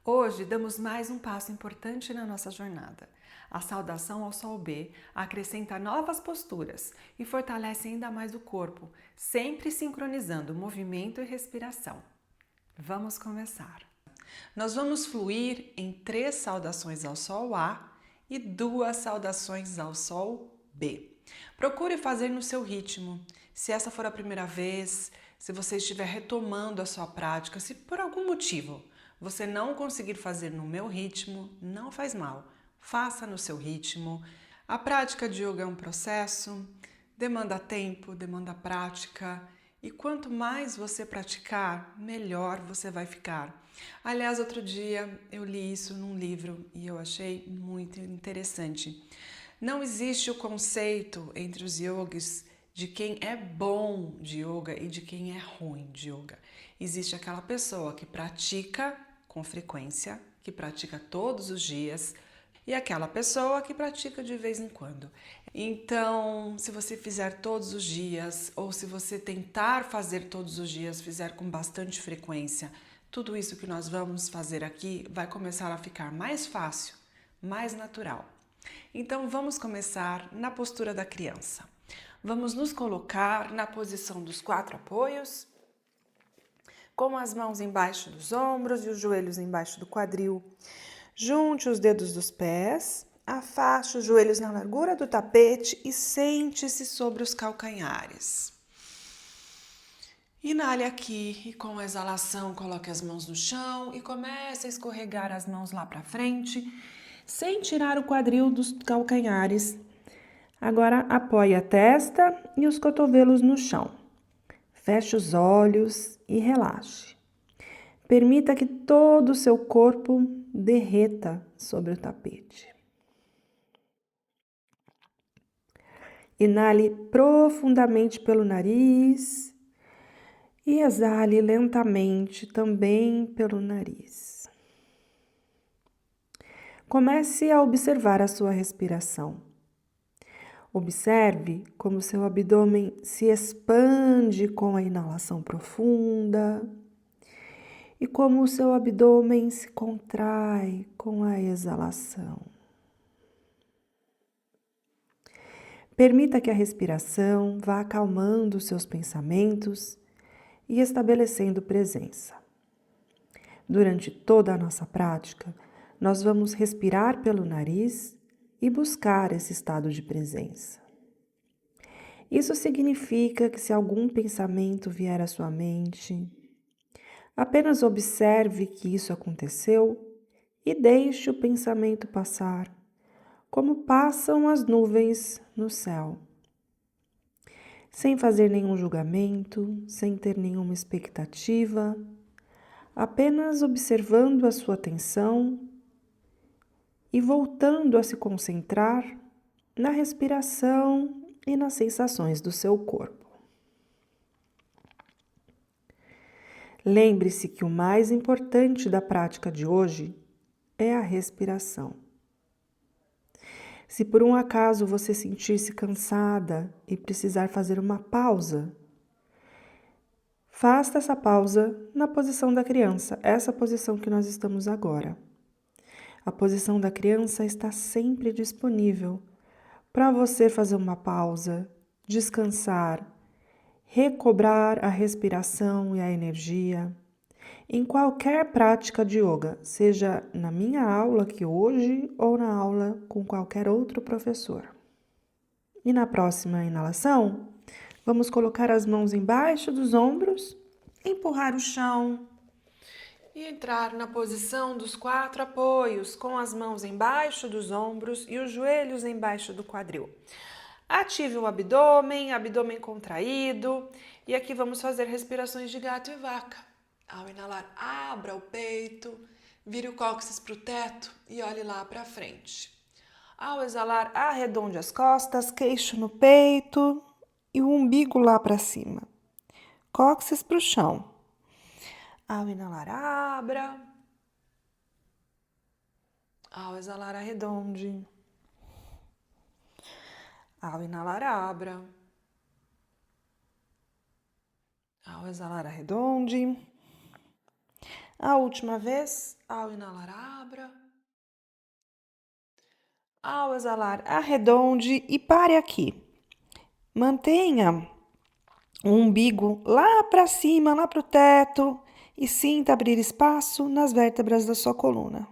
Hoje damos mais um passo importante na nossa jornada. A saudação ao Sol B acrescenta novas posturas e fortalece ainda mais o corpo, sempre sincronizando movimento e respiração. Vamos começar. Nós vamos fluir em 3 saudações ao Sol A e 2 saudações ao Sol B. Procure fazer no seu ritmo. Se essa for a primeira vez, se você estiver retomando a sua prática, se por algum motivo você não conseguir fazer no meu ritmo, não faz mal. Faça no seu ritmo. A prática de yoga é um processo, demanda tempo, demanda prática. E quanto mais você praticar, melhor você vai ficar. Aliás, outro dia eu li isso num livro e eu achei muito interessante. Não existe o conceito entre os yogis de quem é bom de yoga e de quem é ruim de yoga. Existe aquela pessoa que pratica com frequência, que pratica todos os dias, e aquela pessoa que pratica de vez em quando. Então, se você fizer todos os dias, ou se você tentar fazer todos os dias, fizer com bastante frequência, tudo isso que nós vamos fazer aqui vai começar a ficar mais fácil, mais natural. Então, vamos começar na postura da criança. Vamos nos colocar na posição dos 4 apoios, com as mãos embaixo dos ombros e os joelhos embaixo do quadril. Junte os dedos dos pés, afaste os joelhos na largura do tapete e sente-se sobre os calcanhares. Inale aqui e com a exalação coloque as mãos no chão e comece a escorregar as mãos lá para frente, sem tirar o quadril dos calcanhares. Agora apoie a testa e os cotovelos no chão. Feche os olhos e relaxe. Permita que todo o seu corpo derreta sobre o tapete. Inale profundamente pelo nariz e exale lentamente também pelo nariz. Comece a observar a sua respiração. Observe como seu abdômen se expande com a inalação profunda e como o seu abdômen se contrai com a exalação. Permita que a respiração vá acalmando os seus pensamentos e estabelecendo presença. Durante toda a nossa prática, nós vamos respirar pelo nariz e buscar esse estado de presença. Isso significa que se algum pensamento vier à sua mente, apenas observe que isso aconteceu e deixe o pensamento passar, como passam as nuvens no céu. Sem fazer nenhum julgamento, sem ter nenhuma expectativa, apenas observando a sua atenção e voltando a se concentrar na respiração e nas sensações do seu corpo. Lembre-se que o mais importante da prática de hoje é a respiração. Se por um acaso você sentir-se cansada e precisar fazer uma pausa, faça essa pausa na posição da criança, essa posição que nós estamos agora. A posição da criança está sempre disponível para você fazer uma pausa, descansar, recobrar a respiração e a energia. Em qualquer prática de yoga, seja na minha aula aqui hoje ou na aula com qualquer outro professor. E na próxima inalação, vamos colocar as mãos embaixo dos ombros, empurrar o chão e entrar na posição dos 4 apoios, com as mãos embaixo dos ombros e os joelhos embaixo do quadril. Ative o abdômen, abdômen contraído, e aqui vamos fazer respirações de gato e vaca. Ao inalar, abra o peito, vire o cóccix para o teto e olhe lá para frente. Ao exalar, arredonde as costas, queixo no peito e o umbigo lá para cima. Cóccix para o chão. Ao inalar, abra. Ao exalar, arredonde. Ao inalar, abra. Ao exalar, arredonde. A última vez, ao inalar, abra. Ao exalar, arredonde e pare aqui. Mantenha o umbigo lá para cima, lá para o teto e sinta abrir espaço nas vértebras da sua coluna.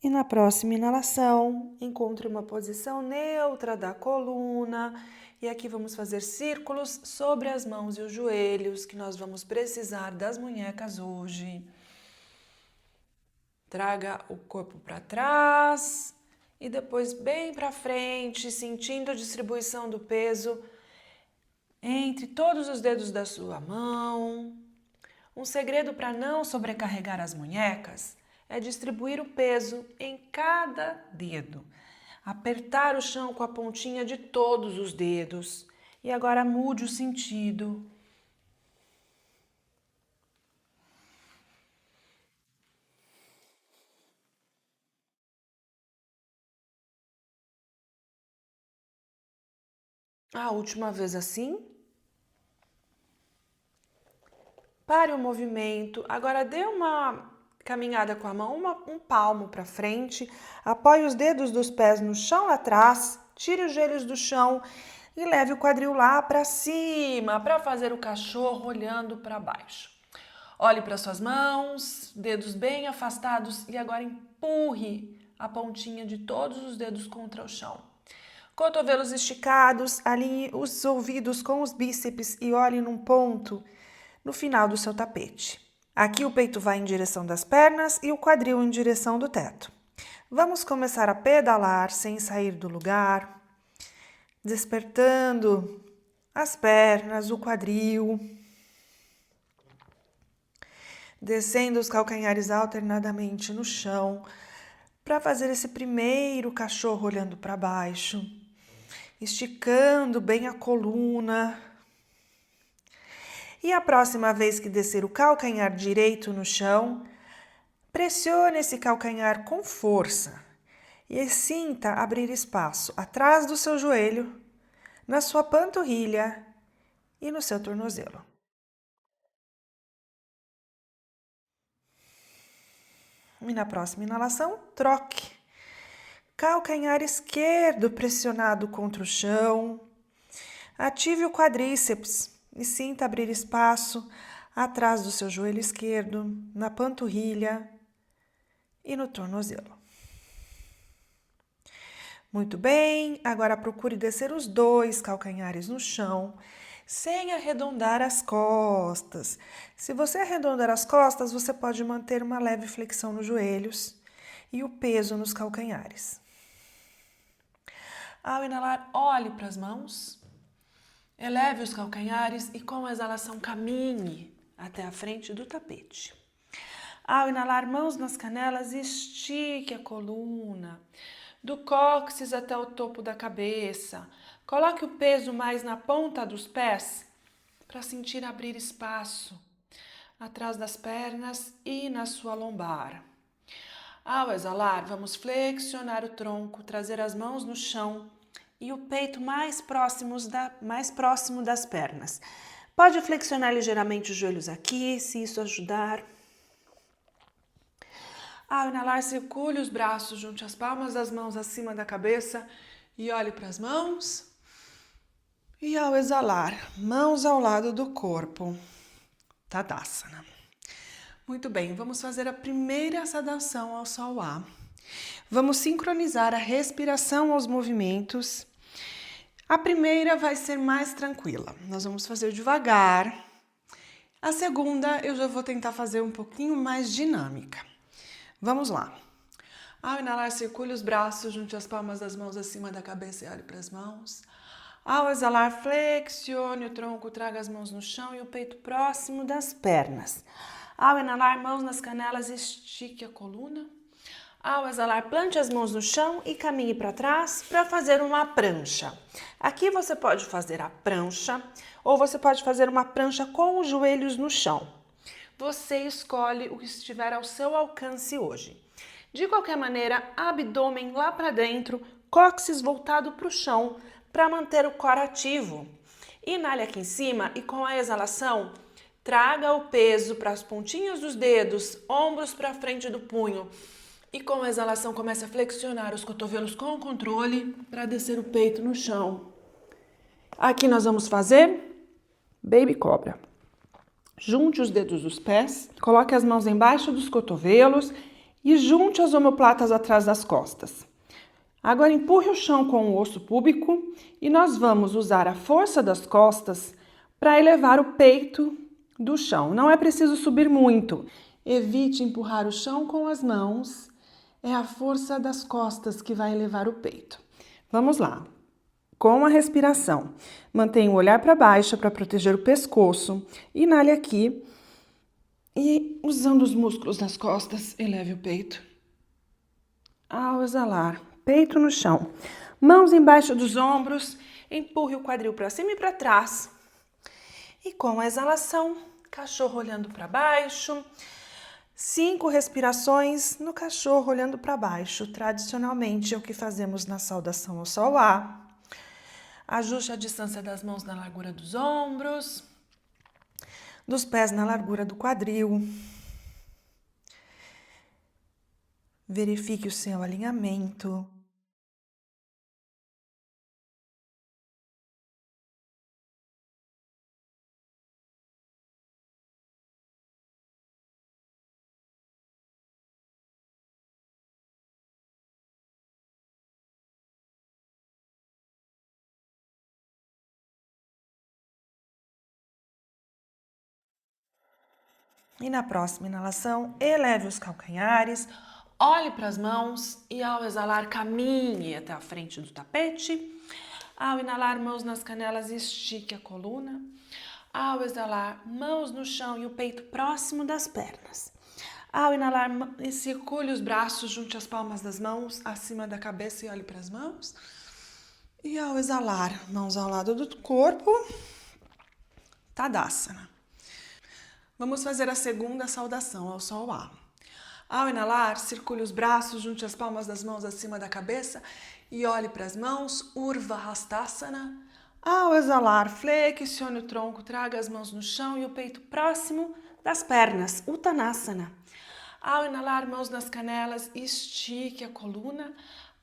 E na próxima inalação, encontre uma posição neutra da coluna. E aqui vamos fazer círculos sobre as mãos e os joelhos, que nós vamos precisar das munhecas hoje. Traga o corpo para trás e depois bem para frente, sentindo a distribuição do peso entre todos os dedos da sua mão. Um segredo para não sobrecarregar as munhecas é distribuir o peso em cada dedo. Apertar o chão com a pontinha de todos os dedos. E agora mude o sentido. A última vez assim. Pare o movimento. Agora dê uma caminhada com a mão, um palmo para frente. Apoie os dedos dos pés no chão lá atrás. Tire os joelhos do chão e leve o quadril lá para cima, para fazer o cachorro olhando para baixo. Olhe para suas mãos, dedos bem afastados e agora empurre a pontinha de todos os dedos contra o chão. Cotovelos esticados, alinhe os ouvidos com os bíceps e olhe num ponto no final do seu tapete. Aqui o peito vai em direção das pernas e o quadril em direção do teto. Vamos começar a pedalar sem sair do lugar, despertando as pernas, o quadril, descendo os calcanhares alternadamente no chão, para fazer esse primeiro cachorro olhando para baixo, esticando bem a coluna. E a próxima vez que descer o calcanhar direito no chão, pressione esse calcanhar com força e sinta abrir espaço atrás do seu joelho, na sua panturrilha e no seu tornozelo. E na próxima inalação, troque. Calcanhar esquerdo pressionado contra o chão. Ative o quadríceps e sinta abrir espaço atrás do seu joelho esquerdo, na panturrilha e no tornozelo. Muito bem, agora procure descer os dois calcanhares no chão, sem arredondar as costas. Se você arredondar as costas, você pode manter uma leve flexão nos joelhos e o peso nos calcanhares. Ao inalar, olhe para as mãos, eleve os calcanhares e com a exalação caminhe até a frente do tapete. Ao inalar, mãos nas canelas, estique a coluna, do cóccix até o topo da cabeça. Coloque o peso mais na ponta dos pés para sentir abrir espaço atrás das pernas e na sua lombar. Ao exalar, vamos flexionar o tronco, trazer as mãos no chão e o peito mais próximo das pernas. Pode flexionar ligeiramente os joelhos aqui, se isso ajudar. Ao inalar, circule os braços, junte as palmas das mãos acima da cabeça e olhe para as mãos. E ao exalar, mãos ao lado do corpo. Tadasana. Muito bem, vamos fazer a primeira saudação ao Sol A. Vamos sincronizar a respiração aos movimentos. A primeira vai ser mais tranquila. Nós vamos fazer devagar. A segunda eu já vou tentar fazer um pouquinho mais dinâmica. Vamos lá. Ao inalar, circule os braços, junte as palmas das mãos acima da cabeça e olhe para as mãos. Ao exalar, flexione o tronco, traga as mãos no chão e o peito próximo das pernas. Ao inalar, mãos nas canelas, estique a coluna. Ao exalar, plante as mãos no chão e caminhe para trás para fazer uma prancha. Aqui você pode fazer a prancha ou você pode fazer uma prancha com os joelhos no chão. Você escolhe o que estiver ao seu alcance hoje. De qualquer maneira, abdômen lá para dentro, cóccix voltado para o chão para manter o core ativo. Inale aqui em cima e com a exalação, traga o peso para as pontinhas dos dedos, ombros para frente do punho. E com a exalação, comece a flexionar os cotovelos com controle para descer o peito no chão. Aqui nós vamos fazer Baby Cobra. Junte os dedos dos pés, coloque as mãos embaixo dos cotovelos e junte as omoplatas atrás das costas. Agora empurre o chão com o osso púbico e nós vamos usar a força das costas para elevar o peito do chão. Não é preciso subir muito. Evite empurrar o chão com as mãos. É a força das costas que vai elevar o peito. Vamos lá. Com a respiração, mantenha o olhar para baixo para proteger o pescoço. Inale aqui e, usando os músculos das costas, eleve o peito. Ao exalar, peito no chão, mãos embaixo dos ombros, empurre o quadril para cima e para trás. E com a exalação, cachorro olhando para baixo. 5 respirações no cachorro olhando para baixo. Tradicionalmente é o que fazemos na saudação ao sol A. Ajuste a distância das mãos na largura dos ombros, dos pés na largura do quadril. Verifique o seu alinhamento. E na próxima inalação, eleve os calcanhares, olhe para as mãos e ao exalar, caminhe até a frente do tapete. Ao inalar, mãos nas canelas, estique a coluna. Ao exalar, mãos no chão e o peito próximo das pernas. Ao inalar, circule os braços, junte as palmas das mãos acima da cabeça e olhe para as mãos. E ao exalar, mãos ao lado do corpo, Tadasana. Vamos fazer a segunda saudação ao sol A. Ao inalar, circule os braços, junte as palmas das mãos acima da cabeça e olhe para as mãos, Urva Hastasana. Ao exalar, flexione o tronco, traga as mãos no chão e o peito próximo das pernas, Uttanasana. Ao inalar, mãos nas canelas, estique a coluna,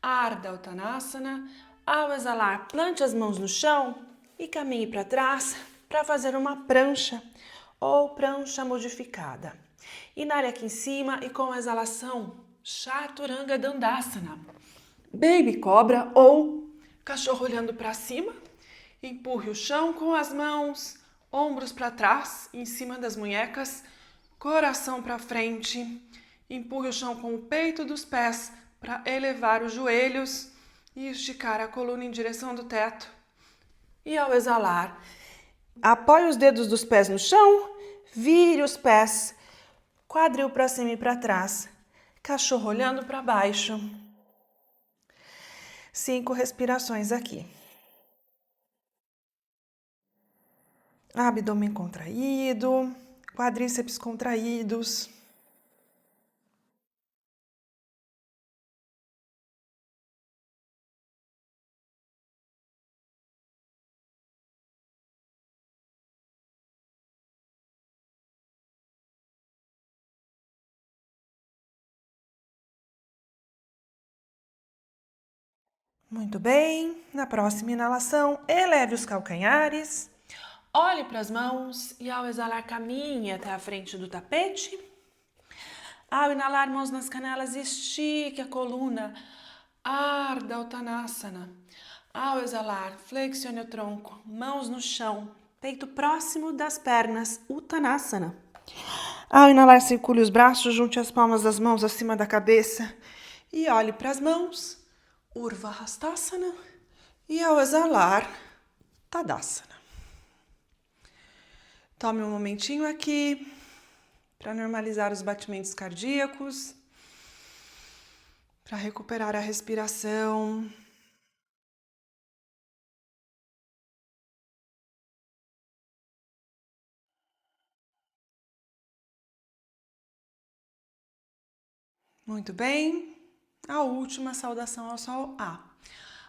Ardha Uttanasana. Ao exalar, plante as mãos no chão e caminhe para trás para fazer uma prancha ou prancha modificada. Inale aqui em cima e com a exalação, Chaturanga Dandasana. Baby Cobra ou cachorro olhando para cima. Empurre o chão com as mãos, ombros para trás, em cima das munhecas, coração para frente. Empurre o chão com o peito dos pés para elevar os joelhos e esticar a coluna em direção do teto. E ao exalar, apoie os dedos dos pés no chão, vire os pés, quadril para cima e para trás, cachorro olhando para baixo. 5 respirações aqui. Abdômen contraído, quadríceps contraídos. Muito bem. Na próxima inalação, eleve os calcanhares. Olhe para as mãos e ao exalar, caminhe até a frente do tapete. Ao inalar, mãos nas canelas, estique a coluna. Ardha Uttanasana. Ao exalar, flexione o tronco, mãos no chão, peito próximo das pernas, Uttanasana. Ao inalar, circule os braços, junte as palmas das mãos acima da cabeça e olhe para as mãos, Urva Hastasana. E ao exalar, Tadasana. Tome um momentinho aqui para normalizar os batimentos cardíacos, para recuperar a respiração. Muito bem. A última saudação ao sol A.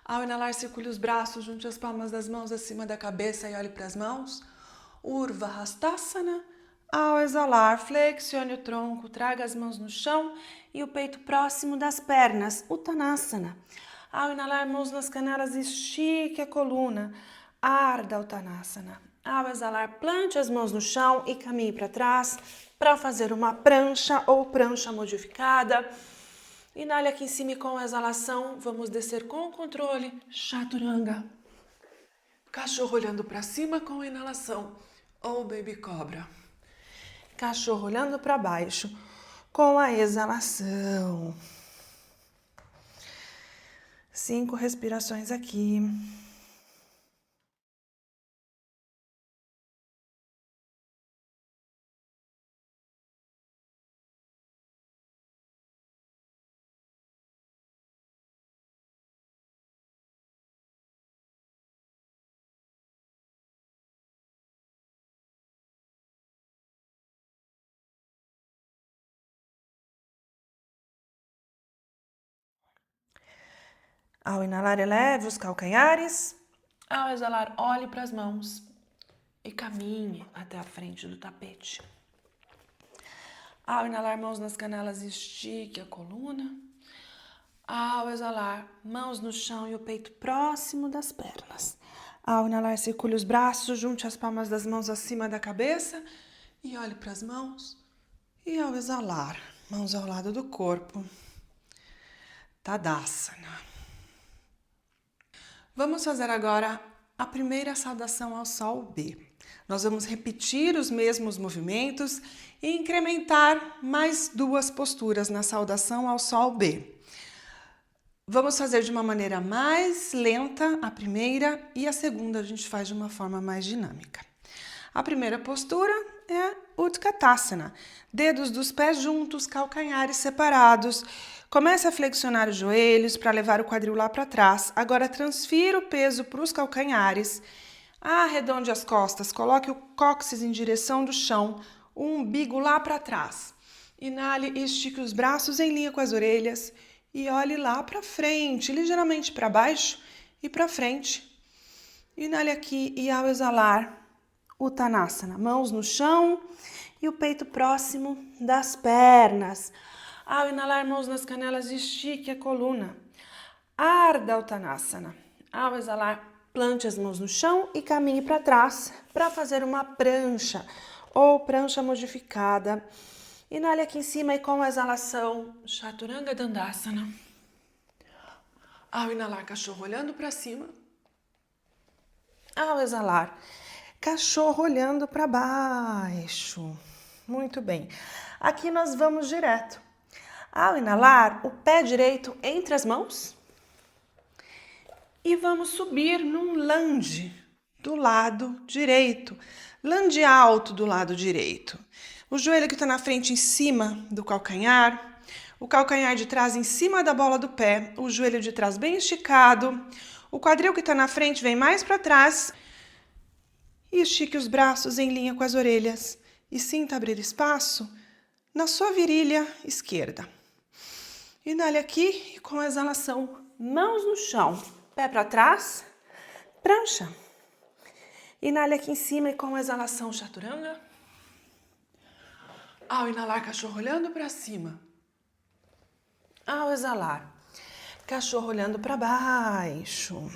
Ao inalar, circule os braços, junte as palmas das mãos acima da cabeça e olhe para as mãos. Urva Hastasana. Ao exalar, flexione o tronco, traga as mãos no chão e o peito próximo das pernas, Uttanasana. Ao inalar, mãos nas canelas, estique a coluna, Ardha Uttanasana. Ao exalar, plante as mãos no chão e caminhe para trás para fazer uma prancha ou prancha modificada. Inale aqui em cima e com a exalação, vamos descer com controle, Chaturanga. Cachorro olhando para cima com a inalação, ou Baby Cobra. Cachorro olhando para baixo com a exalação. 5 respirações aqui. Ao inalar, eleve os calcanhares. Ao exalar, olhe para as mãos e caminhe até a frente do tapete. Ao inalar, mãos nas canelas, estique a coluna. Ao exalar, mãos no chão e o peito próximo das pernas. Ao inalar, circule os braços, junte as palmas das mãos acima da cabeça e olhe para as mãos. E ao exalar, mãos ao lado do corpo. Tadasana. Vamos fazer agora a primeira saudação ao Sol B. Nós vamos repetir os mesmos movimentos e incrementar mais 2 posturas na saudação ao Sol B. Vamos fazer de uma maneira mais lenta a primeira e a segunda a gente faz de uma forma mais dinâmica. A primeira postura é Utkatasana, dedos dos pés juntos, calcanhares separados. Comece a flexionar os joelhos para levar o quadril lá para trás. Agora transfira o peso para os calcanhares. Arredonde as costas, coloque o cóccix em direção do chão, o umbigo lá para trás. Inale e estique os braços em linha com as orelhas e olhe lá para frente, ligeiramente para baixo e para frente. Inale aqui e ao exalar, Uttanasana, mãos no chão e o peito próximo das pernas. Ao inalar, mãos nas canelas, estique a coluna. Ardha Uttanasana. Ao exalar, plante as mãos no chão e caminhe para trás para fazer uma prancha ou prancha modificada. Inale aqui em cima e com a exalação, Chaturanga Dandasana. Ao inalar, cachorro olhando para cima. Ao exalar, cachorro olhando para baixo. Muito bem. Aqui nós vamos direto. Ao inalar, o pé direito entre as mãos e vamos subir num lunge do lado direito. Lunge alto do lado direito. O joelho que está na frente em cima do calcanhar, o calcanhar de trás em cima da bola do pé, o joelho de trás bem esticado, o quadril que está na frente vem mais para trás e estique os braços em linha com as orelhas e sinta abrir espaço na sua virilha esquerda. Inale aqui e com a exalação, mãos no chão, pé para trás, prancha. Inale aqui em cima e com a exalação, Chaturanga. Ao inalar, cachorro olhando para cima. Ao exalar, cachorro olhando para baixo.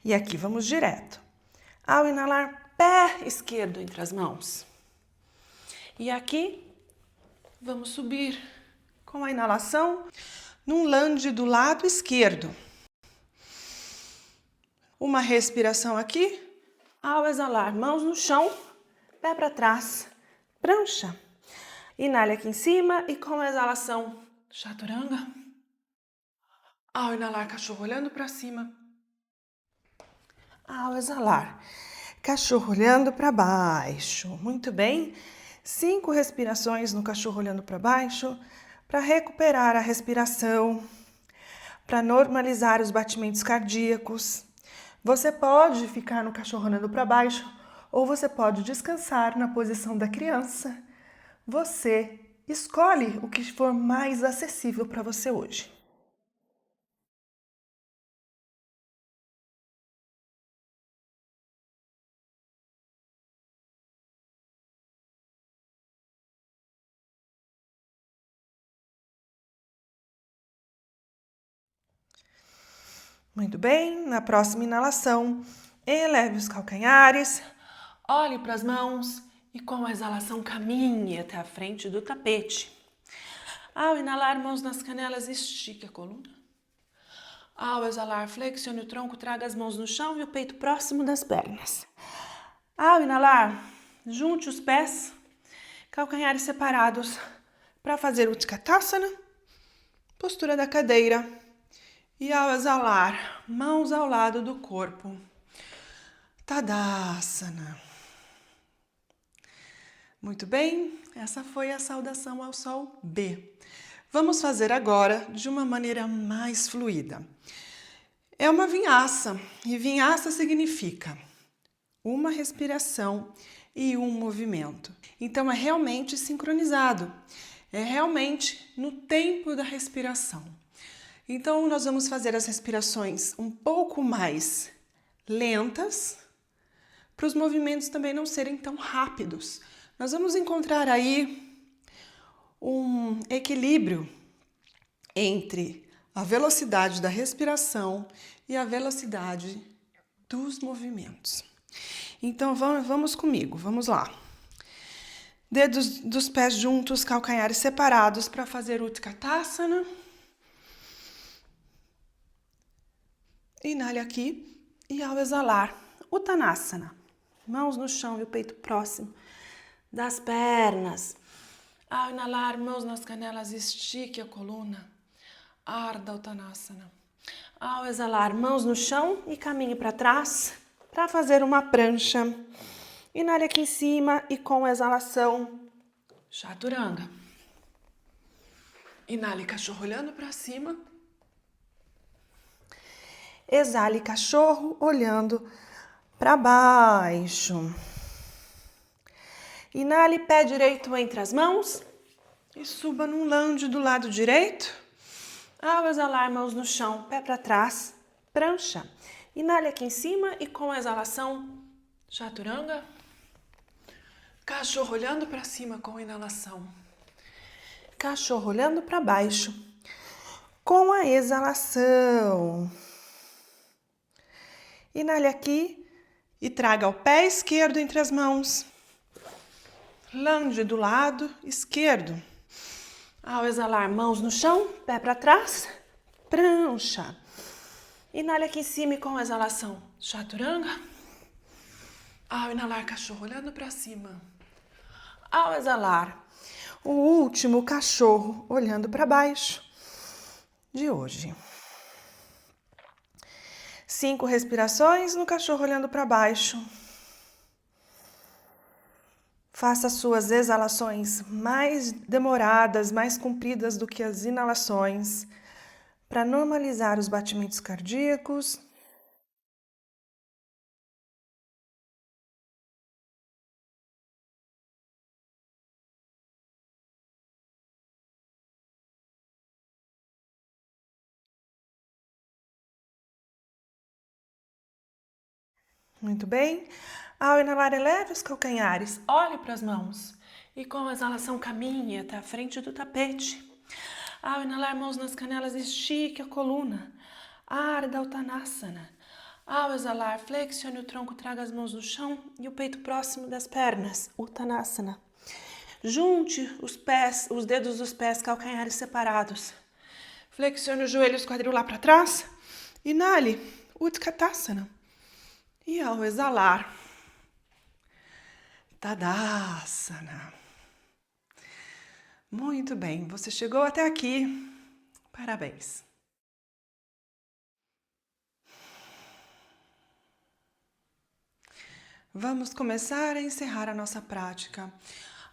E aqui vamos direto. Ao inalar, pé esquerdo entre as mãos. E aqui, vamos subir com a inalação num lunge do lado esquerdo. Uma respiração aqui. Ao exalar, mãos no chão, pé para trás, prancha. Inale aqui em cima e com a exalação, Chaturanga. Ao inalar, cachorro olhando para cima. Ao exalar, cachorro olhando para baixo. Muito bem. 5 respirações no cachorro olhando para baixo para recuperar a respiração, para normalizar os batimentos cardíacos. Você pode ficar no cachorro olhando para baixo ou você pode descansar na posição da criança. Você escolhe o que for mais acessível para você hoje. Muito bem, na próxima inalação, eleve os calcanhares, olhe para as mãos e com a exalação caminhe até a frente do tapete. Ao inalar, mãos nas canelas, estique a coluna. Ao exalar, flexione o tronco, traga as mãos no chão e o peito próximo das pernas. Ao inalar, junte os pés, calcanhares separados, para fazer o Utkatasana, postura da cadeira. E ao exalar, mãos ao lado do corpo, Tadasana. Muito bem, essa foi a saudação ao Sol B. Vamos fazer agora de uma maneira mais fluida. É uma vinyasa, e vinyasa significa uma respiração e um movimento. Então é realmente sincronizado, é realmente no tempo da respiração. Então nós vamos fazer as respirações um pouco mais lentas, para os movimentos também não serem tão rápidos. Nós vamos encontrar aí um equilíbrio entre a velocidade da respiração e a velocidade dos movimentos. Então vamos comigo, vamos lá. Dedos dos pés juntos, calcanhares separados para fazer o Utkatasana. Inale aqui e ao exalar, Uttanasana. Mãos no chão e o peito próximo das pernas. Ao inalar, mãos nas canelas, estique a coluna. Ardha Uttanasana. Ao exalar, mãos no chão e caminhe para trás para fazer uma prancha. Inale aqui em cima e com a exalação, Chaturanga. Inale, cachorro olhando para cima. Exale, cachorro, olhando para baixo. Inale, pé direito entre as mãos e suba num lunge do lado direito. Ao exalar, mãos no chão, pé para trás, prancha. Inale aqui em cima e com a exalação, Chaturanga. Cachorro olhando para cima com a inalação. Cachorro olhando para baixo com a exalação. Inale aqui e traga o pé esquerdo entre as mãos. Lunge do lado esquerdo. Ao exalar, mãos no chão, pé para trás, prancha. Inale aqui em cima e com a exalação, Chaturanga. Ao inalar, cachorro olhando para cima. Ao exalar, o último cachorro olhando para baixo de hoje. 5 respirações no cachorro olhando para baixo. Faça suas exalações mais demoradas, mais compridas do que as inalações, para normalizar os batimentos cardíacos. Muito bem. Ao inalar, eleve os calcanhares, olhe para as mãos e com a exalação caminhe até a frente do tapete. Ao inalar, mãos nas canelas, estique a coluna. Ardha Uttanasana. Ao exalar, flexione o tronco, traga as mãos no chão e o peito próximo das pernas. Uttanasana. Junte os pés, os dedos dos pés, calcanhares separados. Flexione os joelhos, quadril lá para trás. Inale, Utkatasana. E ao exalar, Tadasana. Muito bem, você chegou até aqui. Parabéns. Vamos começar a encerrar a nossa prática.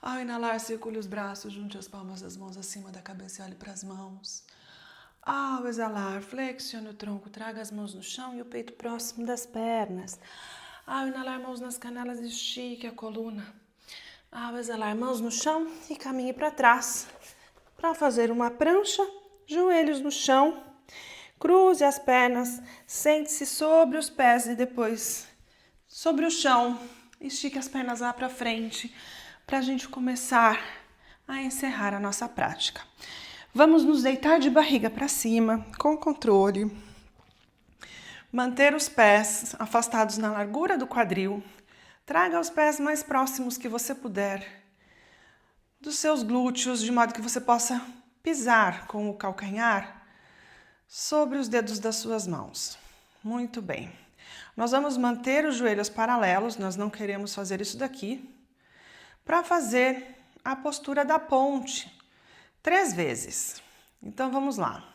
Ao inalar, circule os braços, junte as palmas das mãos acima da cabeça e olhe para as mãos. Ao exalar, flexione o tronco, traga as mãos no chão e o peito próximo das pernas. Ao inalar, mãos nas canelas, estique a coluna. Ao exalar, mãos no chão e caminhe para trás. Para fazer uma prancha, joelhos no chão, cruze as pernas, sente-se sobre os pés e depois sobre o chão. Estique as pernas lá para frente, para a gente começar a encerrar a nossa prática. Vamos nos deitar de barriga para cima, com controle. Manter os pés afastados na largura do quadril. Traga os pés mais próximos que você puder dos seus glúteos, de modo que você possa pisar com o calcanhar sobre os dedos das suas mãos. Muito bem. Nós vamos manter os joelhos paralelos, nós não queremos fazer isso daqui, para fazer a postura da ponte 3 vezes. Então vamos lá.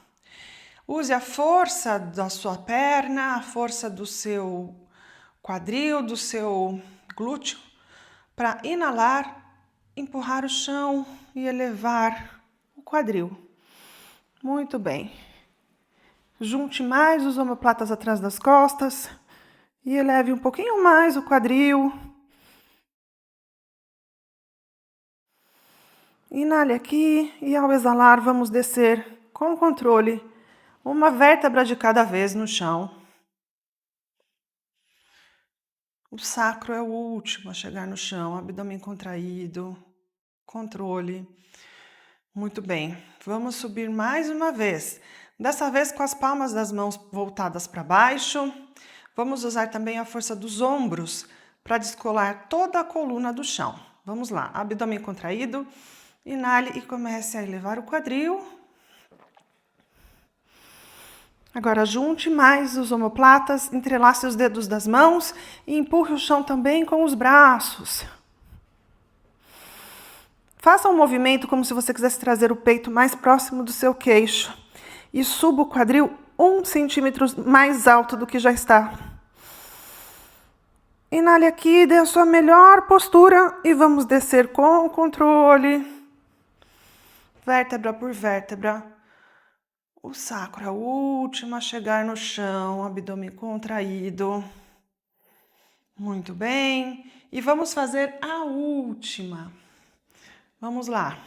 Use a força da sua perna, a força do seu quadril, do seu glúteo, para inalar, empurrar o chão e elevar o quadril. Muito bem. Junte mais os omoplatas atrás das costas e eleve um pouquinho mais o quadril. Inale aqui e ao exalar vamos descer com controle, uma vértebra de cada vez no chão. O sacro é o último a chegar no chão, abdômen contraído, controle. Muito bem, vamos subir mais uma vez. Dessa vez com as palmas das mãos voltadas para baixo. Vamos usar também a força dos ombros para descolar toda a coluna do chão. Vamos lá, abdômen contraído, inale e comece a elevar o quadril. Agora junte mais os omoplatas, entrelace os dedos das mãos e empurre o chão também com os braços. Faça um movimento como se você quisesse trazer o peito mais próximo do seu queixo e suba o quadril 1 centímetro mais alto do que já está. Inale aqui, dê a sua melhor postura e vamos descer com controle, vértebra por vértebra. O sacro é o último a chegar no chão, abdômen contraído. Muito bem. E vamos fazer a última. Vamos lá.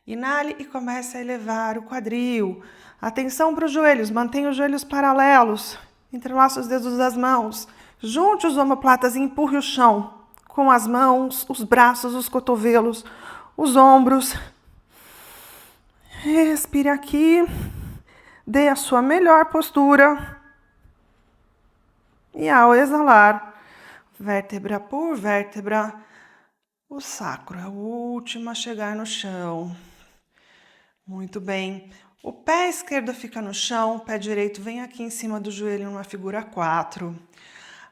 Inale e comece a elevar o quadril. Atenção para os joelhos, mantenha os joelhos paralelos. Entrelace os dedos das mãos. Junte os omoplatas e empurre o chão com as mãos, os braços, os cotovelos, os ombros. Respire aqui. Dê a sua melhor postura. E ao exalar, vértebra por vértebra, o sacro é o último a chegar no chão. Muito bem. O pé esquerdo fica no chão, o pé direito vem aqui em cima do joelho numa figura 4.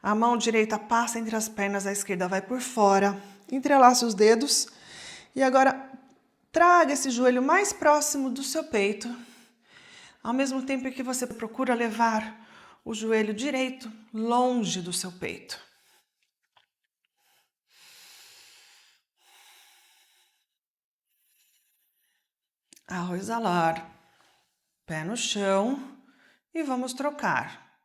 A mão direita passa entre as pernas, a esquerda vai por fora. Entrelace os dedos e agora traga esse joelho mais próximo do seu peito, ao mesmo tempo que você procura levar o joelho direito longe do seu peito. Ao exalar, pé no chão e vamos trocar.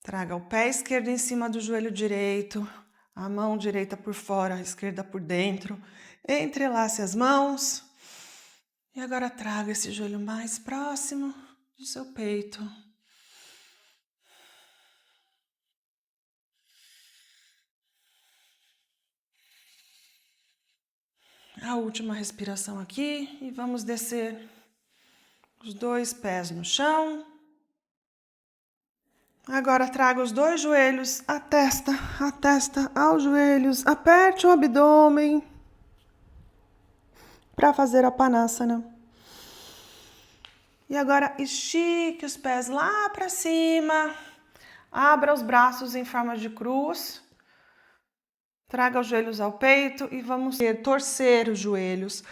Traga o pé esquerdo em cima do joelho direito, a mão direita por fora, a esquerda por dentro. Entrelace as mãos e agora traga esse joelho mais próximo do seu peito. A última respiração aqui e vamos descer os 2 pés no chão. Agora traga os 2 joelhos, a testa aos joelhos, aperte o abdômen para fazer a Panasana. E agora estique os pés lá para cima, abra os braços em forma de cruz, traga os joelhos ao peito e vamos torcer os joelhos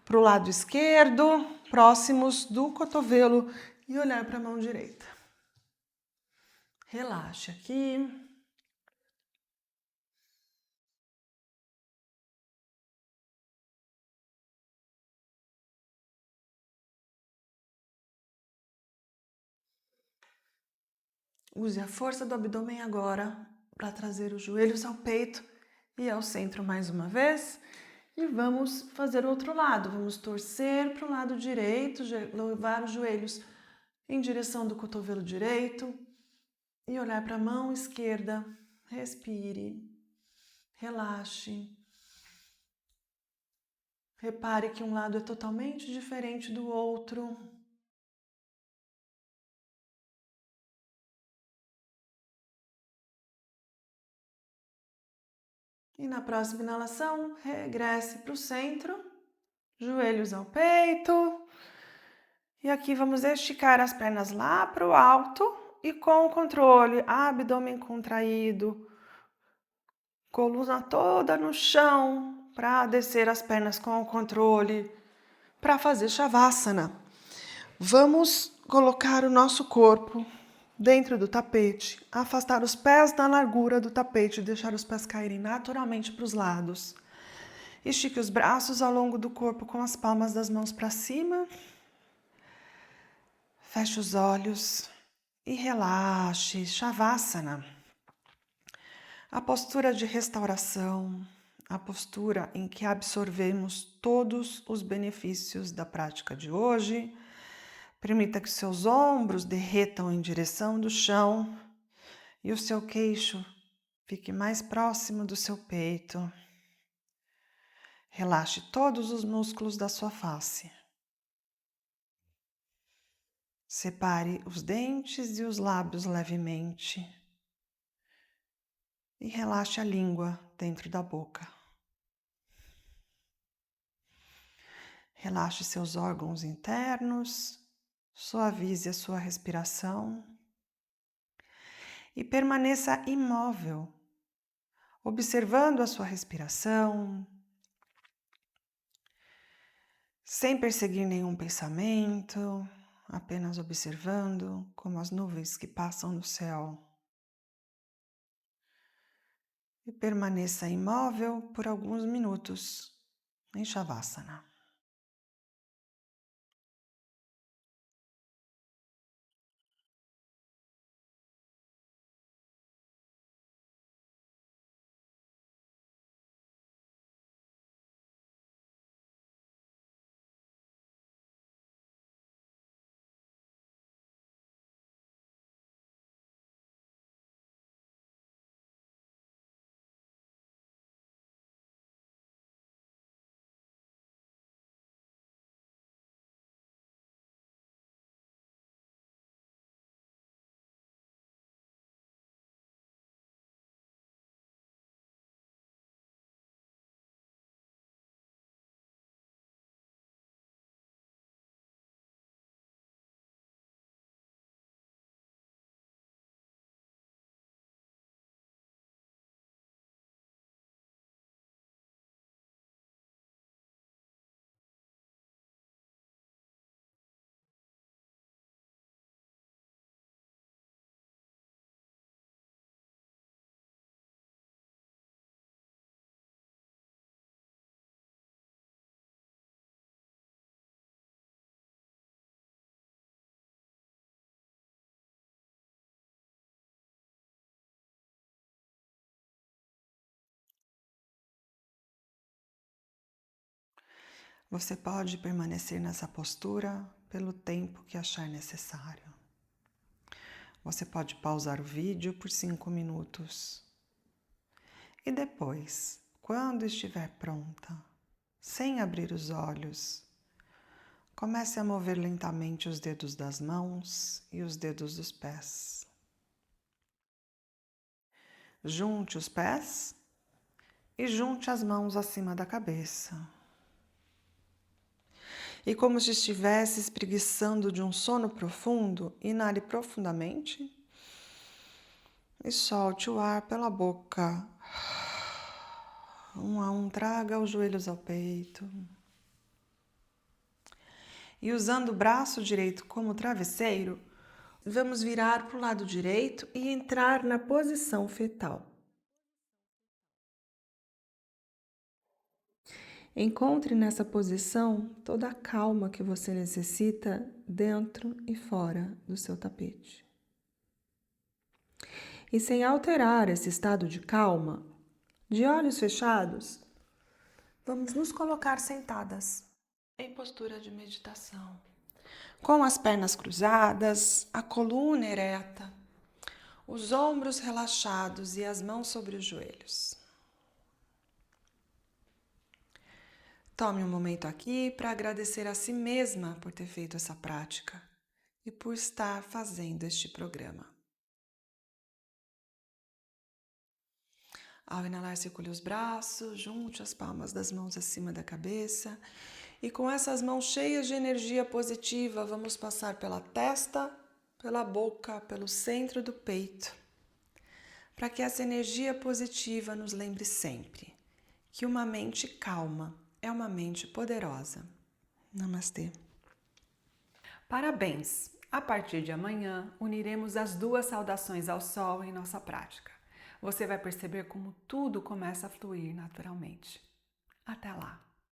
para o lado esquerdo, próximos do cotovelo e olhar para a mão direita. Relaxe aqui. Use a força do abdômen agora para trazer os joelhos ao peito e ao centro mais uma vez. E vamos fazer o outro lado. Vamos torcer para o lado direito, levar os joelhos em direção do cotovelo direito e olhar para a mão esquerda. Respire, relaxe. Repare que um lado é totalmente diferente do outro. E na próxima inalação, regresse para o centro, joelhos ao peito. E aqui vamos esticar as pernas lá para o alto e com o controle, abdômen contraído, coluna toda no chão, para descer as pernas com o controle, para fazer Shavasana. Vamos colocar o nosso corpo dentro do tapete, afastar os pés da largura do tapete, deixar os pés caírem naturalmente para os lados. Estique os braços ao longo do corpo com as palmas das mãos para cima. Feche os olhos e relaxe. Shavasana. A postura de restauração, a postura em que absorvemos todos os benefícios da prática de hoje. Permita que seus ombros derretam em direção do chão e o seu queixo fique mais próximo do seu peito. Relaxe todos os músculos da sua face. Separe os dentes e os lábios levemente. E relaxe a língua dentro da boca. Relaxe seus órgãos internos, suavize a sua respiração e permaneça imóvel, observando a sua respiração, sem perseguir nenhum pensamento, apenas observando como as nuvens que passam no céu. E permaneça imóvel por alguns minutos em Shavasana. Você pode permanecer nessa postura pelo tempo que achar necessário. Você pode pausar o vídeo por 5 minutos. E depois, quando estiver pronta, sem abrir os olhos, comece a mover lentamente os dedos das mãos e os dedos dos pés. Junte os pés e junte as mãos acima da cabeça. E como se estivesse espreguiçando de um sono profundo, inale profundamente e solte o ar pela boca. Um a um, traga os joelhos ao peito. E usando o braço direito como travesseiro, vamos virar para o lado direito e entrar na posição fetal. Encontre nessa posição toda a calma que você necessita dentro e fora do seu tapete. E sem alterar esse estado de calma, de olhos fechados, vamos nos colocar sentadas em postura de meditação, com as pernas cruzadas, a coluna ereta, os ombros relaxados e as mãos sobre os joelhos. Tome um momento aqui para agradecer a si mesma por ter feito essa prática e por estar fazendo este programa. Ao inalar, circule os braços, junte as palmas das mãos acima da cabeça. E com essas mãos cheias de energia positiva, vamos passar pela testa, pela boca, pelo centro do peito, para que essa energia positiva nos lembre sempre que uma mente calma é uma mente poderosa. Namastê. Parabéns! A partir de amanhã, uniremos as duas saudações ao sol em nossa prática. Você vai perceber como tudo começa a fluir naturalmente. Até lá!